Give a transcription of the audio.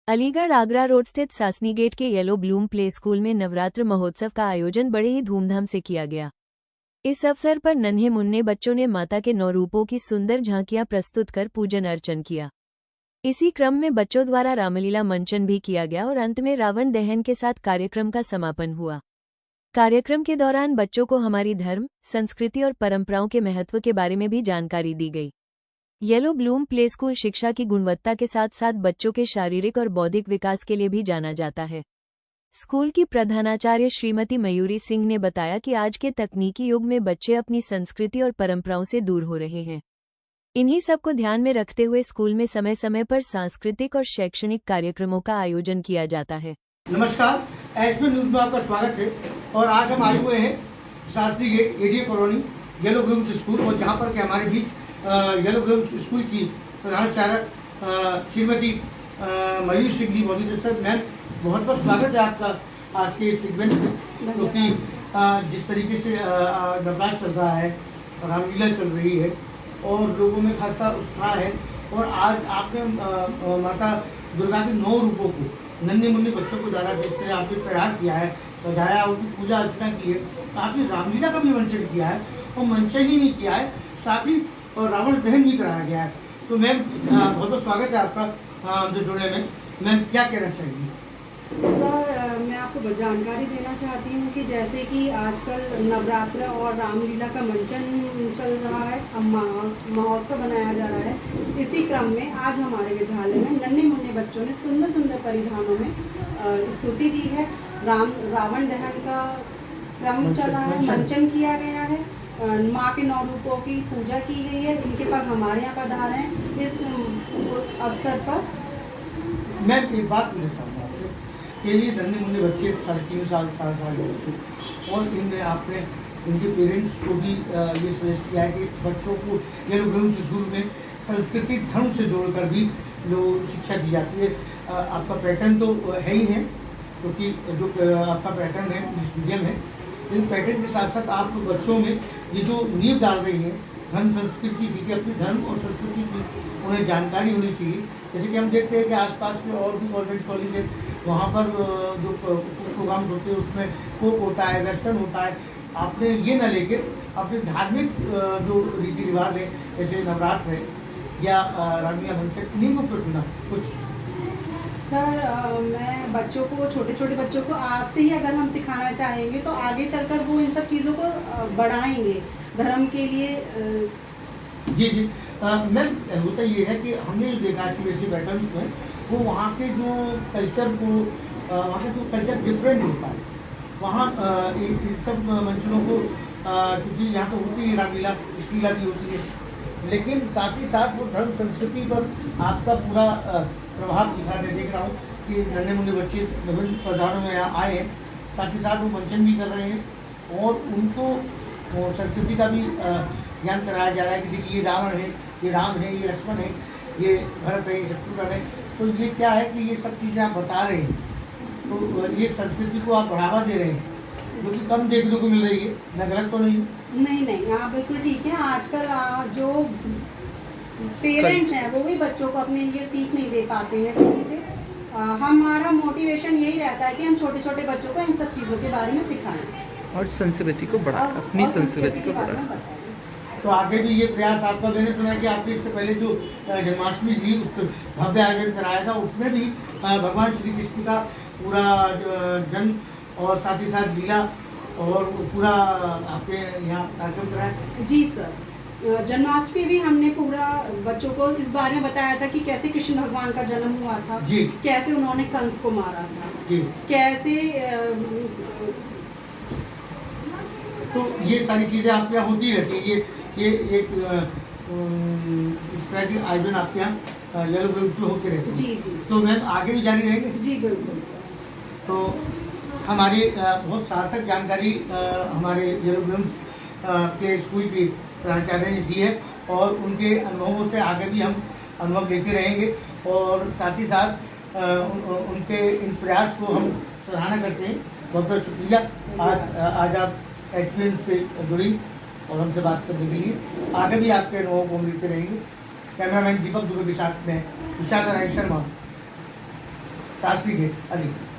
Aligarh Agra road स्थित सासनी gate के yellow Bloom play school में नवरात्र महोत्सव का आयोजन बड़े ही धूमधाम से किया गया। इस अवसर पर नन्हे मुन्ने बच्चों ने माता के 9 रूपों की सुंदर झांकियां प्रस्तुत कर पूजन अर्चन किया। इसी क्रम में बच्चों द्वारा रामलीला मंचन भी किया गया और अंत में रावण दहन के साथ कार्यक्रम का समापन हुआ। कार्यक्रम के दौरान बच्चों को हमारी धर्म, संस्कृति और परंपराओं के महत्व के बारे में भी जानकारी दी गई। येलो ब्लूम प्ले स्कूल शिक्षा की गुणवत्ता के साथ साथ बच्चों के शारीरिक और बौद्धिक विकास के लिए भी जाना जाता है। स्कूल की प्रधानाचार्य श्रीमती मयूरी सिंह ने बताया कि आज के तकनीकी युग में बच्चे अपनी संस्कृति और परंपराओं से दूर हो रहे हैं। इन्हीं सब को ध्यान में रखते हुए स्कूल में समय समय पर सांस्कृतिक और शैक्षणिक कार्यक्रमों का आयोजन किया जाता है। नमस्कार, एचपी न्यूज में आपका स्वागत है। और आज हम आए हुए हैं Shastri gate ADA colony yellow blooms school, और जहां पर कि हमारे बीच येलो ब्लूम्स स्कूल की प्रधानाचार्य श्रीमती मयूरी सिंह जी मौजूद है। सर, मैम, बहुत बहुत स्वागत है आपका आज के इस सेगमेंट में, क्योंकि जिस तरीके से नवरात्र चल रहा है, रामलीला चल रही है और लोगों में खासा उत्साह है, और आज आपने माता दुर्गा के 9 रूपों को नन्हे मुन्ने बच्चों को द्वारा जिस तरह आपने तैयार किया है, सजाया, उनकी पूजा अर्चना की है, साथ ही रामलीला का भी मंचन किया है, और मंचन ही नहीं किया है, साथ ही रावण दहन भी कराया गया है। तो मैम, बहुत बहुत स्वागत है आपका हमसे जुड़ने में। मैम, क्या कहना चाहेंगी? सर, मैं आपको जानकारी देना चाहती हूँ कि जैसे कि आजकल नवरात्र और रामलीला का मंचन चल रहा है, महोत्सव बनाया जा रहा है। इसी क्रम में आज हमारे विद्यालय में नन्हे मुन्ने बच्चों ने सुंदर सुंदर परिधानों में स्तुति दी है। रावण दहन का क्रम चला है, मंचन किया गया है, माँ के 9 रूपों की पूजा की गई है। इनके पर हमारे यहाँ पधारे हैं इस अवसर पर। मैं एक बात पूछना चाहूँगा आपसे कि ये नन्हे मुन्ने बच्चे 3.5 साल 4 साल के बच्चे, और इनमें आपने इनके पेरेंट्स को भी ये सजेस्ट किया है कि बच्चों को येलो ब्लूम्स स्कूल में संस्कृति धर्म से जोड़कर भी जो शिक्षा दी जाती है। आपका पैटर्न तो है ही है, क्योंकि जो आपका पैटर्न है इंग्लिश मीडियम है, इन पैटर्न के साथ साथ आप बच्चों में ये जो नींव डाल रही है धर्म संस्कृति की, कि अपनी धर्म और संस्कृति की उन्हें जानकारी होनी चाहिए। जैसे कि हम देखते हैं कि आसपास के और भी गवर्नमेंट कॉलेज है, वहाँ पर जो प्रोग्राम्स होते हैं उसमें फोक होता है, वेस्टर्न होता है। आपने ये ना लेके अपने धार्मिक जो रीति रिवाज है, जैसे नवरात्र है या रामलीला मंचन, इन्हीं को क्यों चुना? कुछ सर, मैं बच्चों को, छोटे छोटे बच्चों को आज से ही अगर हम सिखाना चाहेंगे तो आगे चलकर वो इन सब चीज़ों को बढ़ाएंगे धर्म के लिए। जी। मैम, होता ये है कि हमने देखा सीबीएसई पैटर्न्स में वो वहाँ के जो कल्चर को, वहाँ का जो कल्चर डिफरेंट होता है, वहाँ इन सब मंचनों को, क्योंकि यहाँ तो होती है रामलीला, कृष्णलीला भी होती है, लेकिन साथ ही साथ वो धर्म संस्कृति पर आपका पूरा प्रभाव दिखा देख रहा हूँ कि नन्हे मुन्ने बच्चे विभिन्न प्रधानों में यहाँ आए हैं, साथ ही साथ वो मंचन भी कर रहे हैं और उनको संस्कृति का भी ज्ञान कराया जा रहा है कि देखिए ये रावण है, ये राम है, ये लक्ष्मण है, ये भरत है, ये शत्रुघ्न है। तो ये क्या है कि ये सब चीज़ें आप बता रहे हैं, तो ये संस्कृति को आप बढ़ावा दे रहे हैं, जो कि कम देखने को मिल रही है। मैं गलत तो नहीं? नहीं, आप बिल्कुल ठीक है। आजकल जो पेरेंट्स हैं वो भी बच्चों को अपने लिए सीख नहीं दे पाते हैं ठीक से। हमारा मोटिवेशन यही रहता है कि हम छोटे छोटे बच्चों को इन सब चीज़ों के बारे में सिखाएं और संस्कृति को बढ़ाएं, अपनी संस्कृति को बढ़ाएं। तो आगे भी ये प्रयास आपका, मैंने सुना कि आपने इससे पहले जो जन्माष्टमी थी उस भव्य आयोजन कराया था, उसमें भी भगवान श्री कृष्ण का पूरा जन्म और साथ ही साथ लीला और पूरा आपके यहाँ कार्यक्रम कराया। जी सर, जन्माष्टमी भी हमने पूरा बच्चों को इस बारे में बताया था कि कैसे कृष्ण भगवान का जन्म हुआ था जी, कैसे उन्होंने कंस को मारा था जी, कैसे तो ये सारी चीज़ें आपके यहाँ होती रहती है। ये एक इस तरह के आयोजन आपके यहाँ येलो ब्लूम्स में होते रहते हैं। जी। तो मैम, आगे भी जारी रहेंगे? जी बिल्कुल सर। तो हमारी बहुत सार्थक जानकारी हमारे येलो ब्लूम्स के स्कूल की प्राचार्य ने दी है, और उनके अनुभवों से आगे भी हम अनुभव लेते रहेंगे, और साथ ही साथ उनके इन प्रयास को हम सराहना करते हैं। बहुत बहुत शुक्रिया आज आप एचपीएन से जुड़ी और हमसे बात करने के लिए। आगे भी आपके अनुभव को हम लेते रहेंगे। कैमरामैन दीपक दुबे के साथ में विशाल नारायण शर्मा। शास्त्री गेट अलीगढ़।